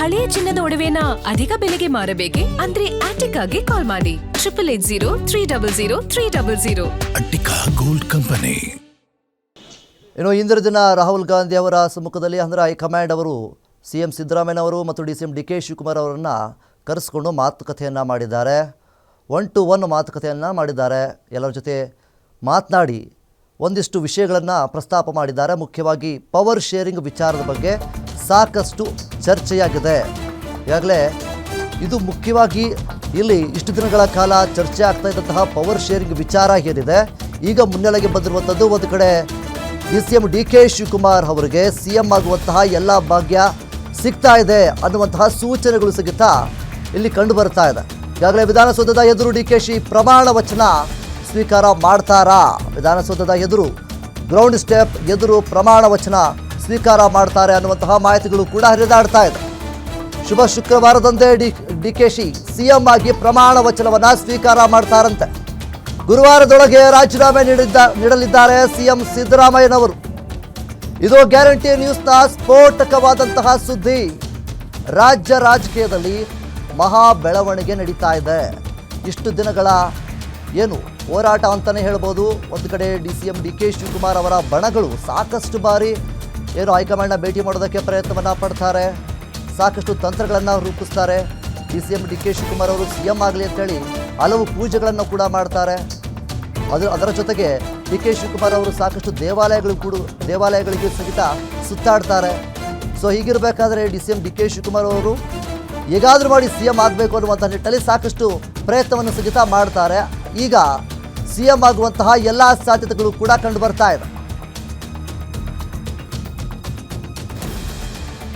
ಹಳೆಯ ಚಿನ್ನದ ಒಡವೆನ ಅಧಿಕ ಬೆಲೆಗೆ ಮಾರಬೇಕೆ? ಅಂದ್ರೆ ಆಟಿಕಾಗೆ ಕಾಲ್ ಮಾಡಿ 8880300300. Attica gold company. ಇನ್ನು ಇಂದಿನ ದಿನ ರಾಹುಲ್ ಗಾಂಧಿ ಅವರ ಸಮ್ಮುಖದಲ್ಲಿ ಅಂದರೆ ಹೈಕಮಾಂಡ್ ಅವರು CM ಸಿದ್ದರಾಮಯ್ಯನವರು ಮತ್ತು DCM DK ಶಿವಕುಮಾರ್ ಅವರನ್ನು ಕರೆಸಿಕೊಂಡು ಮಾತುಕತೆಯನ್ನು ಮಾಡಿದ್ದಾರೆ. 1-to-1 ಮಾತುಕತೆಯನ್ನು ಮಾಡಿದ್ದಾರೆ. ಎಲ್ಲರ ಜೊತೆ ಮಾತನಾಡಿ ಒಂದಿಷ್ಟು ವಿಷಯಗಳನ್ನು ಪ್ರಸ್ತಾಪ ಮಾಡಿದ್ದಾರೆ. ಮುಖ್ಯವಾಗಿ ಪವರ್ ಶೇರಿಂಗ್ ವಿಚಾರದ ಬಗ್ಗೆ ಸಾಕಷ್ಟು ಚರ್ಚೆಯಾಗಿದೆ. ಈಗಾಗಲೇ ಇದು ಮುಖ್ಯವಾಗಿ ಇಲ್ಲಿ ಇಷ್ಟು ದಿನಗಳ ಕಾಲ ಚರ್ಚೆ ಆಗ್ತಾ ಇದ್ದಂತಹ ಪವರ್ ಶೇರಿಂಗ್ ವಿಚಾರ ಏನಿದೆ, ಈಗ ಮುನ್ನೆಲೆಗೆ ಬಂದಿರುವಂಥದ್ದು ಒಂದು ಕಡೆ DCM DK ಶಿವಕುಮಾರ್ ಅವರಿಗೆ CM ಆಗುವಂತಹ ಎಲ್ಲ ಭಾಗ್ಯ ಸಿಗ್ತಾ ಇದೆ ಅನ್ನುವಂತಹ ಸೂಚನೆಗಳು ಸಹಿತ ಇಲ್ಲಿ ಕಂಡು ಬರ್ತಾ ಇದೆ. ಈಗಾಗಲೇ ವಿಧಾನಸೌಧದ ಎದುರು DKಶಿ ಪ್ರಮಾಣ ವಚನ ಸ್ವೀಕಾರ ಮಾಡ್ತಾರಾ? ವಿಧಾನಸೌಧದ ಎದುರು ಗ್ರೌಂಡ್ ಸ್ಟೆಪ್ ಎದುರು ಪ್ರಮಾಣ ವಚನ ಸ್ವೀಕಾರ ಮಾಡ್ತಾರೆ ಅನ್ನುವಂತಹ ಮಾಹಿತಿಗಳು ಕೂಡ ಹರಿದಾಡ್ತಾ ಇದೆ. ಶುಭ ಶುಕ್ರವಾರದಂದೇ DKಶಿ CM ಆಗಿ ಪ್ರಮಾಣ ವಚನವನ್ನ ಸ್ವೀಕಾರ ಮಾಡ್ತಾರಂತೆ. ಗುರುವಾರದೊಳಗೆ ರಾಜೀನಾಮೆ ನೀಡಲಿದ್ದಾರೆ CM ಸಿದ್ದರಾಮಯ್ಯನವರು. ಇದು ಗ್ಯಾರಂಟಿ ನ್ಯೂಸ್ನ ಸ್ಫೋಟಕವಾದಂತಹ ಸುದ್ದಿ. ರಾಜ್ಯ ರಾಜಕೀಯದಲ್ಲಿ ಮಹಾ ಬೆಳವಣಿಗೆ ನಡೀತಾ ಇದೆ. ಇಷ್ಟು ದಿನಗಳ ಏನು ಹೋರಾಟ ಅಂತಲೇ ಹೇಳ್ಬೋದು. ಒಂದು ಕಡೆ DCM DK ಶಿವಕುಮಾರ್ ಅವರ ಬಣಗಳು ಸಾಕಷ್ಟು ಬಾರಿ ಏನು ಹೈಕಮಾಂಡ್ನ ಭೇಟಿ ಮಾಡೋದಕ್ಕೆ ಪ್ರಯತ್ನವನ್ನು ಪಡ್ತಾರೆ, ಸಾಕಷ್ಟು ತಂತ್ರಗಳನ್ನು ರೂಪಿಸ್ತಾರೆ. DCM DK ಶಿವಕುಮಾರ್ ಅವರು CM ಆಗಲಿ ಅಂತೇಳಿ ಹಲವು ಪೂಜೆಗಳನ್ನು ಕೂಡ ಮಾಡ್ತಾರೆ. ಅದರ ಜೊತೆಗೆ DK ಶಿವಕುಮಾರ್ ಅವರು ಸಾಕಷ್ಟು ದೇವಾಲಯಗಳಿಗೆ ಸಹಿತ ಸುತ್ತಾಡ್ತಾರೆ. ಸೊ ಹೀಗಿರಬೇಕಾದ್ರೆ DCM DK ಶಿವಕುಮಾರ್ ಅವರು ಹೇಗಾದರೂ ಮಾಡಿ CM ಆಗಬೇಕು ಅನ್ನುವಂಥ ನಿಟ್ಟಲ್ಲಿ ಸಾಕಷ್ಟು ಪ್ರಯತ್ನವನ್ನು ಸಹಿತ ಮಾಡ್ತಾರೆ. ಈಗ CM ಆಗುವಂತಹ ಎಲ್ಲ ಸಾಧ್ಯತೆಗಳು ಕೂಡ ಕಂಡು ಬರ್ತಾ ಇದೆ.